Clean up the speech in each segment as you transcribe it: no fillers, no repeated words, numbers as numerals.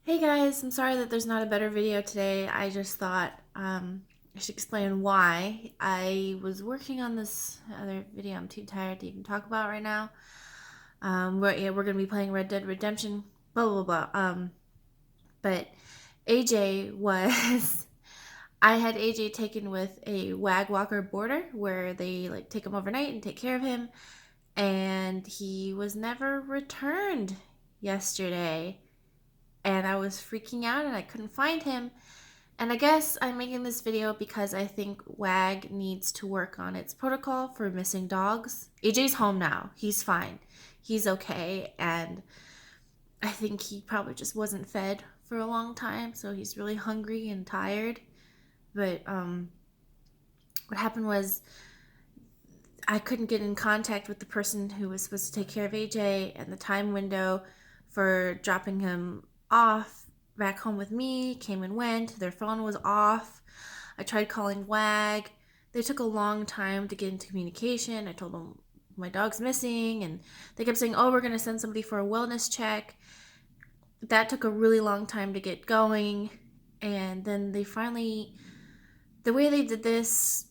Hey guys, I'm sorry that there's not a better video today. I just thought I should explain why. I was working on this other video I'm too tired to even talk about right now. We're gonna be playing Red Dead Redemption, blah blah blah. But AJ was I had AJ taken with a Wag Walker boarder where they like take him overnight and take care of him, and he was never returned yesterday. And I was freaking out and I couldn't find him. And I guess I'm making this video because I think WAG needs to work on its protocol for missing dogs. AJ's home now. He's fine. He's okay. And I think he probably just wasn't fed for a long time, so he's really hungry and tired. But what happened was I couldn't get in contact with the person who was supposed to take care of AJ, and the time window for dropping him off back home with me came and went. Their phone was off. I tried calling WAG. They took a long time to get into communication. I told them my dog's missing, and they kept saying, "Oh, we're going to send somebody for a wellness check." That took a really long time to get going. And then they finally, the way they did this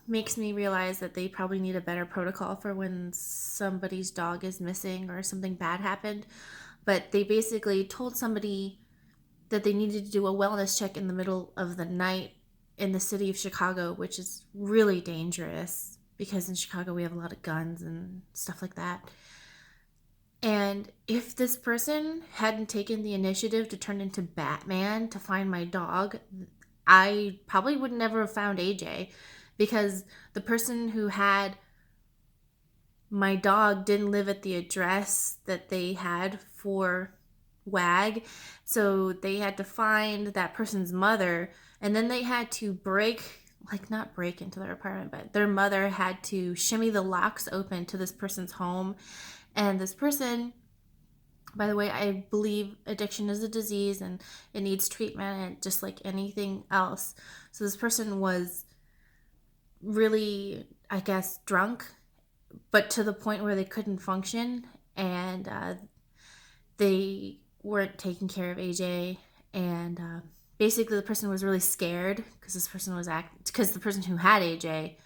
makes me realize that they probably need a better protocol for when somebody's dog is missing or something bad happened. But they basically told somebody that they needed to do a wellness check in the middle of the night in the city of Chicago, which is really dangerous because in Chicago we have a lot of guns and stuff like that. And if this person hadn't taken the initiative to turn into Batman to find my dog, I probably would never have found AJ, because the person who had my dog didn't live at the address that they had for WAG. So they had to find that person's mother, and then they had to not break into their apartment, but their mother had to shimmy the locks open to this person's home. And this person, by the way, I believe addiction is a disease and it needs treatment, just like anything else. So this person was really, I guess, drunk, but to the point where they couldn't function, and they weren't taking care of AJ. And basically, the person was really scared because the person who had AJ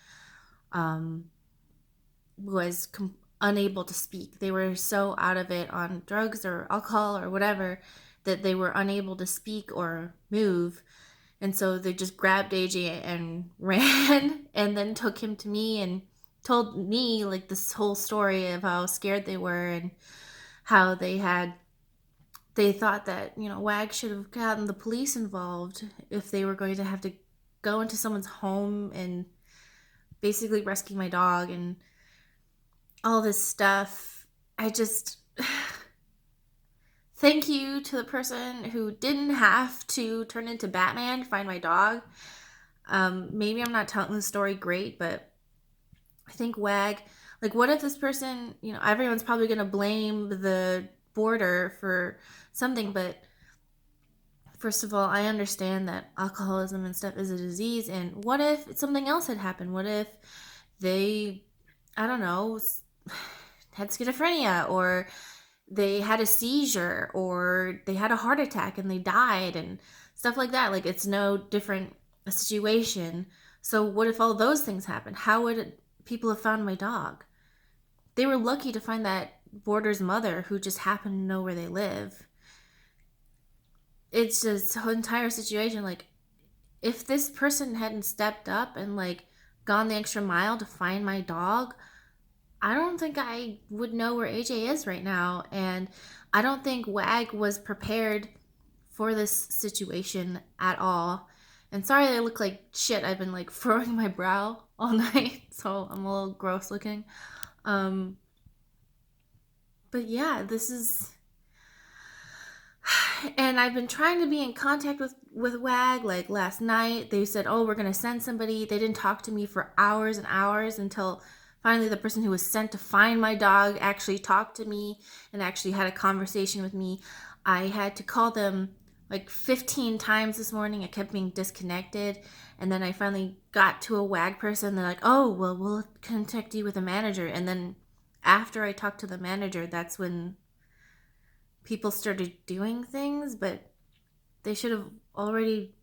was unable to speak. They were so out of it on drugs or alcohol or whatever that they were unable to speak or move. And so they just grabbed AJ and ran and then took him to me and told me like this whole story of how scared they were and how they thought that, WAG should have gotten the police involved if they were going to have to go into someone's home and basically rescue my dog and all this stuff. I just thank you to the person who didn't have to turn into Batman to find my dog. Maybe I'm not telling the story great, but I think WAG, like, what if this person, everyone's probably going to blame the border for something, but first of all, I understand that alcoholism and stuff is a disease, and what if something else had happened? What if they, I don't know, had schizophrenia, or they had a seizure, or they had a heart attack and they died, and stuff like that? Like, it's no different a situation. So what if all those things happened? How would people have found my dog? They were lucky to find that boarder's mother who just happened to know where they live. It's just the entire situation. Like, if this person hadn't stepped up and like gone the extra mile to find my dog, I don't think I would know where AJ is right now. And I don't think WAG was prepared for this situation at all. And sorry I look like shit. I've been like furrowing my brow all night, so I'm a little gross looking. Um, but yeah, this is. And I've been trying to be in contact with WAG. Like last night, they said, "Oh, we're gonna send somebody." They didn't talk to me for hours and hours until finally the person who was sent to find my dog actually talked to me and actually had a conversation with me. I had to call them like 15 times this morning. I kept being disconnected, and then I finally got to a WAG person. They're like, "Oh, well, we'll contact you with a manager." And then after I talked to the manager, that's when people started doing things, but they should have already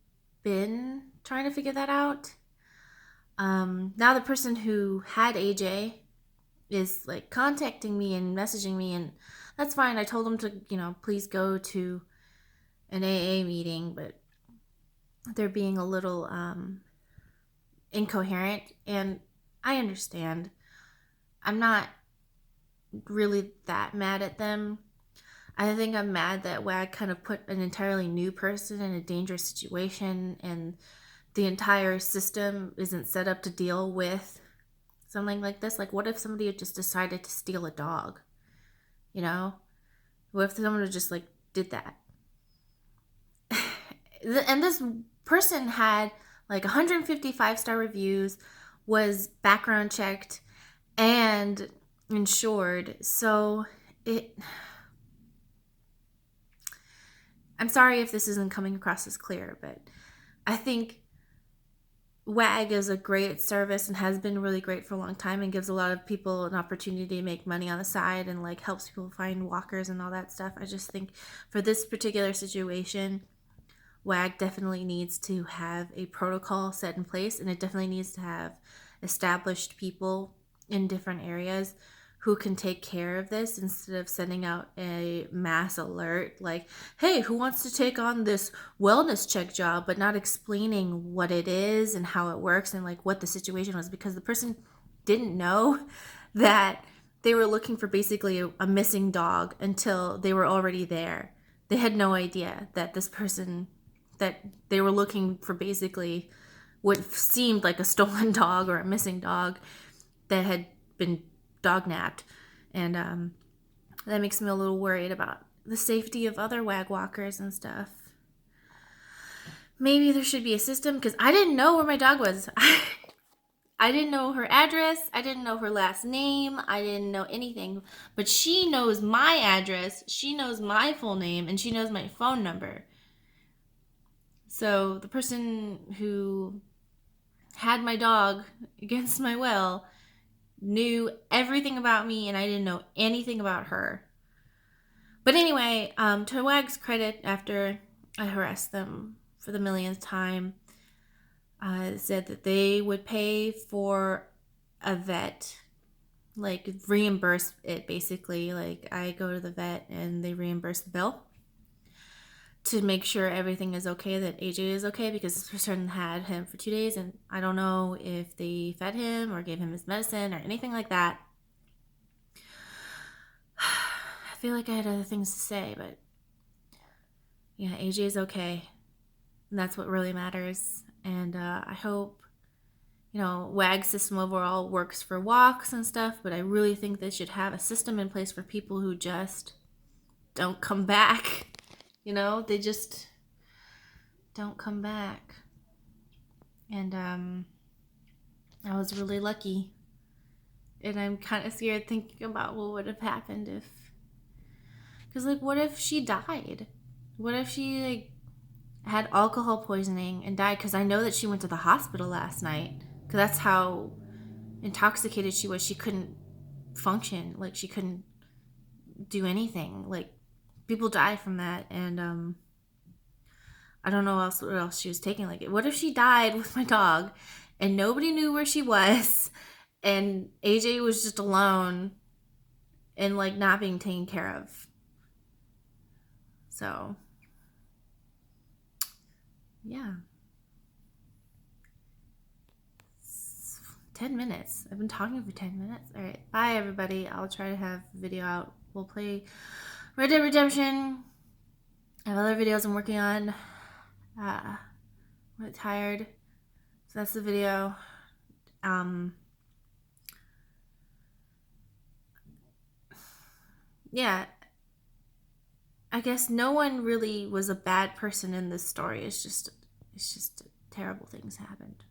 been trying to figure that out. Now the person who had AJ is like contacting me and messaging me, and that's fine. I told them to, please go to an AA meeting, but they're being a little incoherent, and I understand. I'm not really that mad at them. I think I'm mad that WAG kind of put an entirely new person in a dangerous situation, and the entire system isn't set up to deal with something like this. Like, what if somebody had just decided to steal a dog? What if someone just like did that? And this person had like 150 5-star reviews, was background checked and insured. So I'm sorry if this isn't coming across as clear, but I think WAG is a great service and has been really great for a long time, and gives a lot of people an opportunity to make money on the side, and like helps people find walkers and all that stuff. I just think for this particular situation, WAG definitely needs to have a protocol set in place, and it definitely needs to have established people in different areas who can take care of this, instead of sending out a mass alert like, hey, who wants to take on this wellness check job, but not explaining what it is and how it works and like what the situation was, because the person didn't know that they were looking for basically a missing dog until they were already there. They had no idea that this person, that they were looking for basically what seemed like a stolen dog or a missing dog that had been dog napped. And that makes me a little worried about the safety of other WAG walkers and stuff. Maybe there should be a system, because I didn't know where my dog was. I didn't know her address. I didn't know her last name. I didn't know anything. But she knows my address. She knows my full name. And she knows my phone number. So the person who had my dog against my will knew everything about me, and I didn't know anything about her. But anyway, to WAG's credit, after I harassed them for the millionth time, said that they would pay for a vet, like reimburse it basically. Like, I go to the vet and they reimburse the bill to make sure everything is okay, that AJ is okay, because this person had him for 2 days, and I don't know if they fed him or gave him his medicine or anything like that. I feel like I had other things to say, but yeah, AJ is okay, and that's what really matters. And I hope, WAG system overall works for walks and stuff, but I really think they should have a system in place for people who just don't come back. They just don't come back. And I was really lucky. And I'm kind of scared thinking about what would have happened if... Because, like, what if she died? What if she, like, had alcohol poisoning and died? Because I know that she went to the hospital last night. Because that's how intoxicated she was. She couldn't function. Like, she couldn't do anything. Like, people die from that, and I don't know what else she was taking. Like, what if she died with my dog and nobody knew where she was, and AJ was just alone and like not being taken care of? So yeah, 10 minutes. I've been talking for 10 minutes. All right, bye everybody. I'll try to have a video out. We'll play Red Dead Redemption. I have other videos I'm working on. I'm really tired. So that's the video. Yeah. I guess no one really was a bad person in this story. It's just terrible things happened.